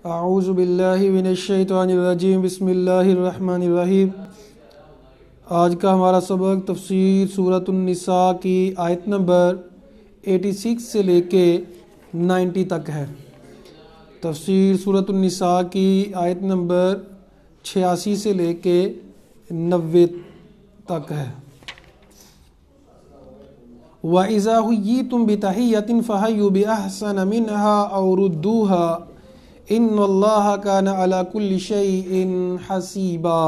اعوذ باللہ من الشیطان الرجیم بسم اللہ الرحمن الرحیم۔ آج کا ہمارا سبق تفسیر سورۃ النساء کی آیت نمبر 86 سے لے کے 90 تک ہے۔ تفسیر سورۃ النساء کی آیت نمبر 86 سے لے کے 90 تک ہے۔ وَإِذَا حُيِّيتُم بِتَحِيَّةٍ فَحَيُّوا بِأَحْسَنَ مِنْهَا أَوْ رُدُّوهَا ان اللہ کان علی کل شیء حسیبا۔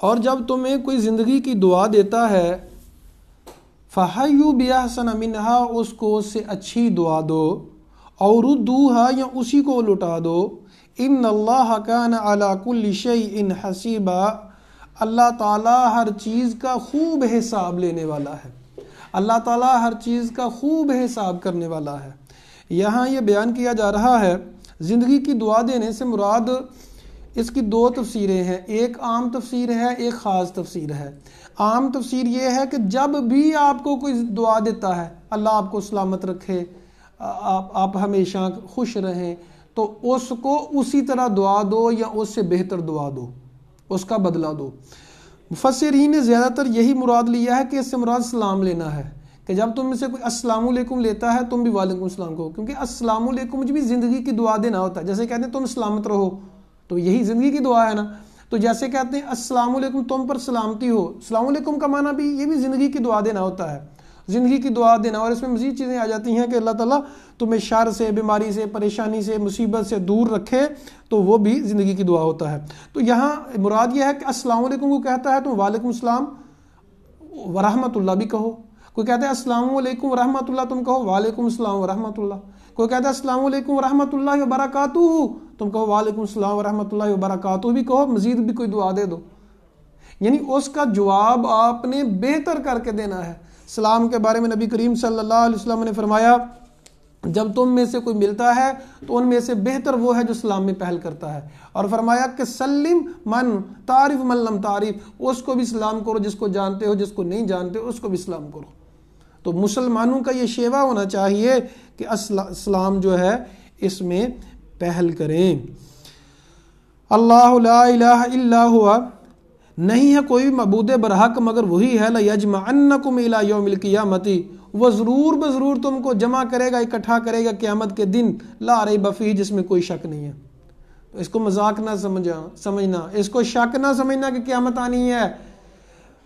اور جب تمہیں کوئی زندگی کی دعا دیتا ہے فحیوا بأحسن منها، اس کو اس سے اچھی دعا دو، اور ردوها یا اسی کو لوٹا دو، ان اللہ کان علی کل شیء حسیبا، اللہ تعالی ہر چیز کا خوب حساب لینے والا ہے، اللہ تعالی ہر چیز کا خوب حساب کرنے والا ہے۔ یہاں یہ بیان کیا جا رہا ہے زندگی کی دعا دینے سے مراد اس کی دو تفسیریں ہیں، ایک عام تفسیر ہے، ایک خاص تفسیر ہے۔ عام تفسیر یہ ہے کہ جب بھی آپ کو کوئی دعا دیتا ہے اللہ آپ کو سلامت رکھے، آپ ہمیشہ خوش رہیں، تو اس کو اسی طرح دعا دو یا اس سے بہتر دعا دو، اس کا بدلہ دو۔ مفسرین نے زیادہ تر یہی مراد لیا ہے کہ اس سے مراد سلام لینا ہے، کہ جب تم میں سے کوئی السلام علیکم لیتا ہے تم بھی وعلیکم السلام کہو، کیونکہ السلام علیکم مجھے بھی زندگی کی دعا دینا ہوتا ہے۔ جیسے کہتے ہیں تم سلامت رہو، تو یہی زندگی کی دعا ہے نا۔ تو جیسے کہتے ہیں السلام علیکم تم پر سلامتی ہو، السلام علیکم کا معنی بھی یہ بھی زندگی کی دعا دینا ہوتا ہے، زندگی کی دعا دینا۔ اور اس میں مزید چیزیں آ جاتی ہیں کہ اللہ تعالیٰ تمہیں شر سے، بیماری سے، پریشانی سے، مصیبت سے دور رکھے، تو وہ بھی زندگی کی دعا ہوتا ہے۔ تو یہاں مراد یہ ہے کہ السلام علیکم کو کہتا ہے تم وعلیکم السلام ورحمۃ اللہ بھی کہو۔ کوئی کہتا ہے السلام علیکم ورحمۃ اللہ، تم کہو وعلیکم السلام ورحمۃ اللہ۔ کوئی کہتا ہے السلام علیکم ورحمۃ اللہ وبرکاتہ، تم کہو وعلیکم السلام ورحمۃ اللہ وبرکاتہ بھی کہو، مزید بھی کوئی دعا دے دو، یعنی اس کا جواب آپ نے بہتر کر کے دینا ہے۔ سلام کے بارے میں نبی کریم صلی اللہ علیہ وسلم نے فرمایا جب تم میں سے کوئی ملتا ہے تو ان میں سے بہتر وہ ہے جو سلام میں پہل کرتا ہے، اور فرمایا کہ سلم من تعرف من لم تعرف، اس کو بھی سلام کرو جس کو جانتے ہو، جس کو نہیں جانتے اس کو بھی سلام کرو۔ تو مسلمانوں کا یہ شیوا ہونا چاہیے کہ اسلام جو ہے اس میں پہل کریں۔ اللہ لا الہ الا ہوا، نہیں ہے کوئی معبود برحق مگر وہی ہے، لَيَجْمَعَنَّكُمْ إِلَى يَوْمِ الْقِيَامَةِ، وہ ضرور بضرور تم کو جمع کرے گا، اکٹھا کرے گا قیامت کے دن، لا ریب فیہ، جس میں کوئی شک نہیں ہے۔ اس کو مذاق نہ سمجھنا، اس کو شک نہ سمجھنا کہ قیامت آنی ہے۔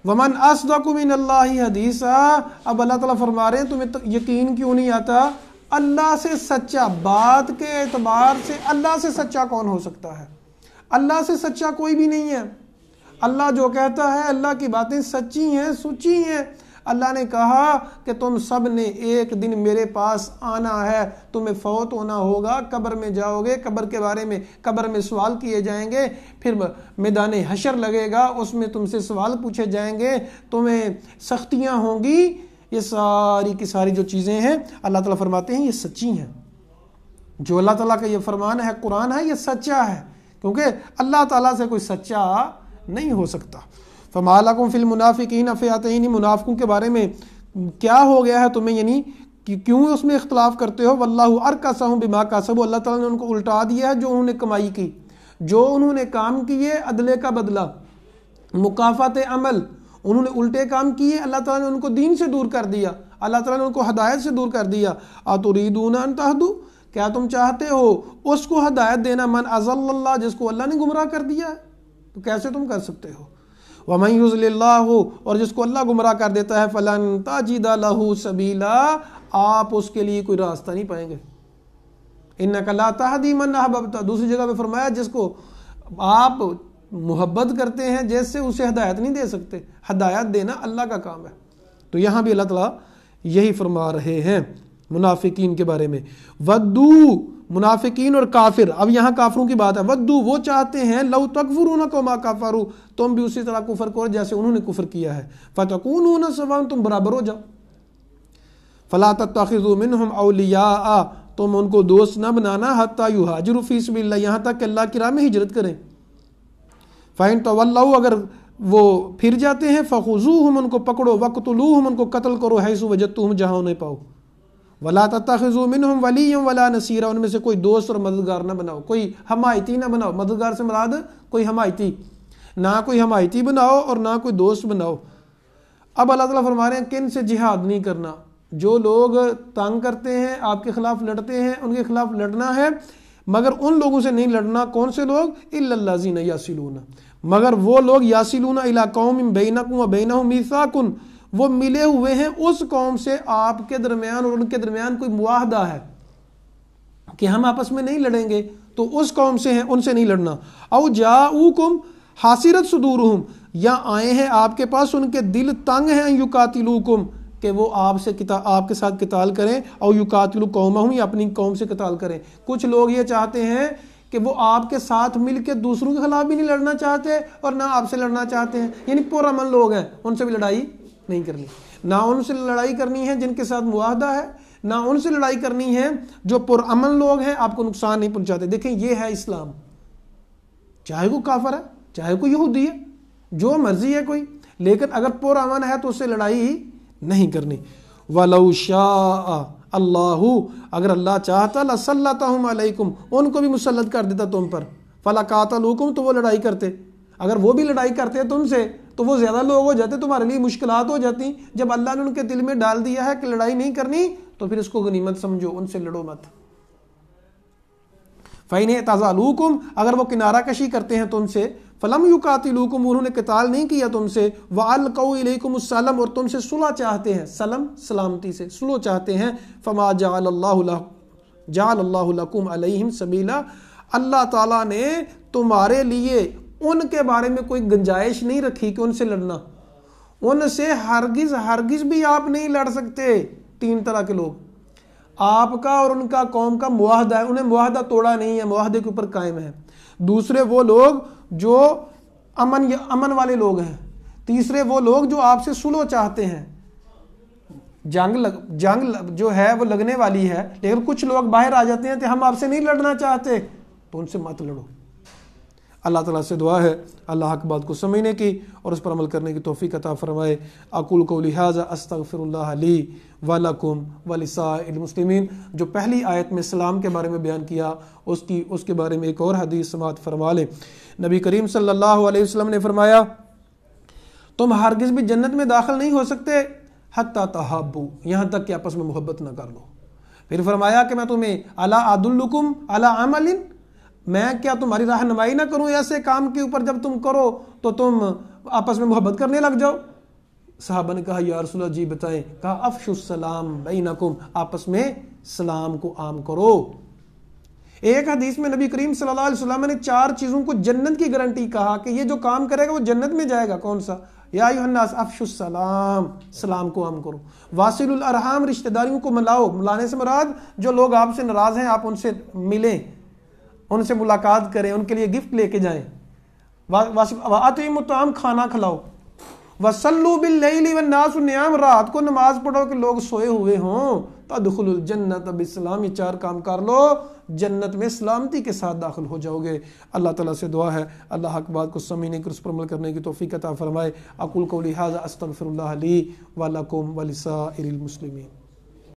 وَمَنْ أَصْدَقُ مِنَ اللَّهِ حَدِيثًا، اب اللہ تعالیٰ فرما رہے ہیں تمہیں یقین کیوں نہیں آتا؟ اللہ سے سچا، بات کے اعتبار سے اللہ سے سچا کون ہو سکتا ہے؟ اللہ سے سچا کوئی بھی نہیں ہے۔ اللہ جو کہتا ہے، اللہ کی باتیں سچی ہیں، سچی ہیں۔ اللہ نے کہا کہ تم سب نے ایک دن میرے پاس آنا ہے، تمہیں فوت ہونا ہوگا، قبر میں جاؤ گے، قبر کے بارے میں قبر میں سوال کیے جائیں گے، پھر میدان حشر لگے گا، اس میں تم سے سوال پوچھے جائیں گے، تمہیں سختیاں ہوں گی۔ یہ ساری کی ساری جو چیزیں ہیں اللہ تعالیٰ فرماتے ہیں یہ سچی ہیں۔ جو اللہ تعالیٰ کا یہ فرمان ہے، قرآن ہے، یہ سچا ہے، کیونکہ اللہ تعالیٰ سے کوئی سچا نہیں ہو سکتا۔ فَمَا لَكُمْ فِي الْمُنَافِقِينَ فِئَتَيْنِ، منافقوں کے بارے میں کیا ہو گیا ہے تمہیں، یعنی کیوں اس میں اختلاف کرتے ہو؟ وَاللَّهُ أَرْكَسَهُم بِمَا كَسَبُوا، اللہ تعالیٰ نے ان کو الٹا دیا ہے جو انہوں نے کمائی کی، جو انہوں نے کام کیے عدلے کا بدلہ، مکافات عمل، انہوں نے الٹے کام کیے، اللہ تعالیٰ نے ان کو دین سے دور کر دیا، اللہ تعالیٰ نے ان کو ہدایت سے دور کر دیا۔ أَتُرِيدُونَ أَن تَهْدُوا، کیا تم چاہتے ہو اس کو ہدایت دینا، من أَضَلَّ اللَّهُ، جس کو اللہ نے گمراہ کر دیا ہے، تو کیسے تم کر سکتے ہو؟ وَمَن يُضْلِلِ اللَّهُ، اور جس کو اللہ گمراہ کر دیتا ہے، فَلَن تَجِدَ لَهُ سَبِيلًا، آپ اس کے لیے کوئی راستہ نہیں پائیں گے۔ إِنَّكَ لَا تَهْدِي مَنْ أَحْبَبْتَ، دوسری جگہ پہ فرمایا جس کو آپ محبت کرتے ہیں جیسے اسے ہدایت نہیں دے سکتے، ہدایت دینا اللہ کا کام ہے۔ تو یہاں بھی اللہ تعالیٰ یہی فرما رہے ہیں منافقین کے بارے میں۔ وَدُّو، منافقین اور کافر، اب یہاں کافروں کی بات ہے۔ وَدُّو، وہ چاہتے ہیں، لَوْ تَكْفُرُونَ كَمَا كَفَرُوا، تم بھی اسی طرح کفر کرو جیسے انہوں نے کفر کیا ہے۔ فَتَكُونُونَ سَوَاءً، تم برابر ہو جاؤ۔ فَلَا تَتَّخِذُوا مِنْهُمْ أَوْلِيَاءَ، تم ان کو دوست نہ بنانا، حَتَّى يُهَاجِرُوا فِي سَبِيلِ اللَّهِ، یہاں تک کہ اللہ کی راہ میں ہجرت کریں۔ فَإِن تَوَلَّوْا، اگر وہ پھر جاتے ہیں، فَخُذُوهُمْ، ان کو پکڑو، وَاقْتُلُوهُمْ، ان کو قتل کرو، حَيْثُ وَجَدتُّمُوهُمْ، جہاں انہیں پاؤ۔ ولا تتخذوا منهم وليا ولا نصيرا، ان میں سے کوئی دوست اور مددگار نہ بناؤ، کوئی حمایتی نہ بناؤ. مددگار سے مراد کوئی حمایتی، نہ کوئی حمایتی بناؤ اور نہ کوئی دوست بناؤ. اب اللہ تعالیٰ فرما رہے ہیں کن سے جہاد نہیں کرنا. جو لوگ تنگ کرتے ہیں، آپ کے خلاف لڑتے ہیں، ان کے خلاف لڑنا ہے، مگر ان لوگوں سے نہیں لڑنا. کون سے لوگ؟ الا الذین یصلون، مگر وہ لوگ یصلون الی قوم بینکم و بینہم میثاق، وہ ملے ہوئے ہیں اس قوم سے آپ کے درمیان اور ان کے درمیان کوئی معاہدہ ہے کہ ہم آپس میں نہیں لڑیں گے، تو اس قوم سے ہیں، ان سے نہیں لڑنا. او جاؤکم حاصرت صدورہم، یا آئے ہیں آپ کے پاس ان کے دل تنگ ہیں، یقاتلوکم، کہ وہ آپ کے ساتھ قتال کریں، او یقاتلوا قومہم، یا اپنی قوم سے قتال کریں. کچھ لوگ یہ چاہتے ہیں کہ وہ آپ کے ساتھ مل کے دوسروں کے خلاف بھی نہیں لڑنا چاہتے اور نہ آپ سے لڑنا چاہتے ہیں، یعنی پرامن لوگ ہیں، ان سے بھی لڑائی نہیں کرنی. نہ ان سے لڑائی کرنی ہے جن کے ساتھ معاہدہ ہے، نہ ان سے لڑائی کرنی ہے جو پرامن لوگ ہیں، آپ کو نقصان نہیں پہنچاتے. دیکھیں یہ ہے اسلام، چاہے کوئی کافر ہے، چاہے کوئی یہودی ہے، جو مرضی ہے کوئی، لیکن اگر پرامن ہے تو اس سے لڑائی ہی نہیں کرنی. وَلَوْ شَاءَ اللَّهُ، اگر اللہ چاہتا لَسَلَّطَهُمْ عَلَيْكُمْ، ان کو بھی مسلط کر دیتا تم پر. فَلَقَاتَلُوكُمْ، تو وہ لڑائی کرتے. اگر وہ بھی لڑائی کرتے تم سے تو وہ زیادہ لوگ ہو جاتے، تمہارے لیے مشکلات ہو جاتی. جب اللہ نے ان کے دل میں ڈال دیا ہے کہ لڑائی نہیں کرنی تو پھر اس کو غنیمت سمجھو، ان سے لڑو مت. فَإِنْ اعْتَزَلُوكُمْ، اگر وہ کنارہ کشی کرتے ہیں تم سے، فَلَمْ يُقَاتِلُوكُمْ، انہوں نے قتال نہیں کیا تم سے، وَأَلْقَوْا إِلَيْكُمُ السَّلَمَ، اور تم سے صلح چاہتے ہیں، سلم سلامتی سے صلح چاہتے ہیں. فَمَا جَعَلَ اللَّهُ لَكُمْ عَلَيْهِمْ سَبِيلًا، اللہ تعالیٰ نے تمہارے لیے ان کے بارے میں کوئی گنجائش نہیں رکھی کہ ان سے لڑنا. ان سے ہرگز بھی آپ نہیں لڑ سکتے. 3 طرح کے لوگ، آپ کا اور ان کا قوم کا معاہدہ ہے، انہیں معاہدہ توڑا نہیں ہے، معاہدے کے اوپر قائم ہے. دوسرے وہ لوگ جو امن والے لوگ ہیں. تیسرے وہ لوگ جو آپ سے صلح چاہتے ہیں. جنگ جو ہے وہ لگنے والی ہے، لیکن کچھ لوگ باہر آ جاتے ہیں کہ ہم آپ سے نہیں لڑنا چاہتے، تو ان سے مت لڑو. اللہ تعالیٰ سے دعا ہے اللہ حق بات کو سمجھنے کی اور اس پر عمل کرنے کی توفیق عطا فرمائے. اقول قولی ھذا استغفر اللہ لی ولکم ولسائر المسلمین. جو پہلی آیت میں سلام کے بارے میں بیان کیا، اس کے بارے میں ایک اور حدیث سماعت فرما لیں. نبی کریم صلی اللہ علیہ وسلم نے فرمایا تم ہرگز بھی جنت میں داخل نہیں ہو سکتے حتی تحابوا، یہاں تک کہ آپس میں محبت نہ کر لو. پھر فرمایا کہ میں تمہیں الا ادلکم علی عمل، میں کیا تمہاری رہنمائی نہ کروں ایسے کام کے اوپر جب تم کرو تو تم آپس میں محبت کرنے لگ جاؤ. صحابہ نے کہا یا رسول اللہ جی بتائیں. کہا افشوا السلام بینکم، آپس میں سلام کو عام کرو. ایک حدیث میں نبی کریم صلی اللہ علیہ وسلم نے 4 چیزوں کو جنت کی گارنٹی کہا کہ یہ جو کام کرے گا وہ جنت میں جائے گا. کون سا؟ یا ایھا الناس افشوا السلام، سلام کو عام کرو. واصلوا الارحام، رشتہ داریوں کو ملاؤ. ملانے سے مراد جو لوگ آپ سے ناراض ہیں آپ ان سے ملیں، ان سے ملاقات کریں، ان کے لیے گفٹ لے کے جائیں. وَأَطْعِمُوا الطَّعَامَ، کھانا کھلاؤ. وَصَلُّوا بِاللَّيْلِ وَالنَّاسُ نِيَامٌ، رات کو نماز پڑھو کہ لوگ سوئے ہوئے ہوں. تَدْخُلُوا الْجَنَّةَ بِالسَّلَامِ، یہ 4 کام کر لو جنت میں سلامتی کے ساتھ داخل ہو جاؤ گے. اللہ تعالیٰ سے دعا ہے اللہ حق بات کو سمجھنے کی، اس پر عمل کرنے کی توفیق عطا فرمائے. اقول قولی ھذا استغفر اللہ لی ولکم ولسائر المسلمین.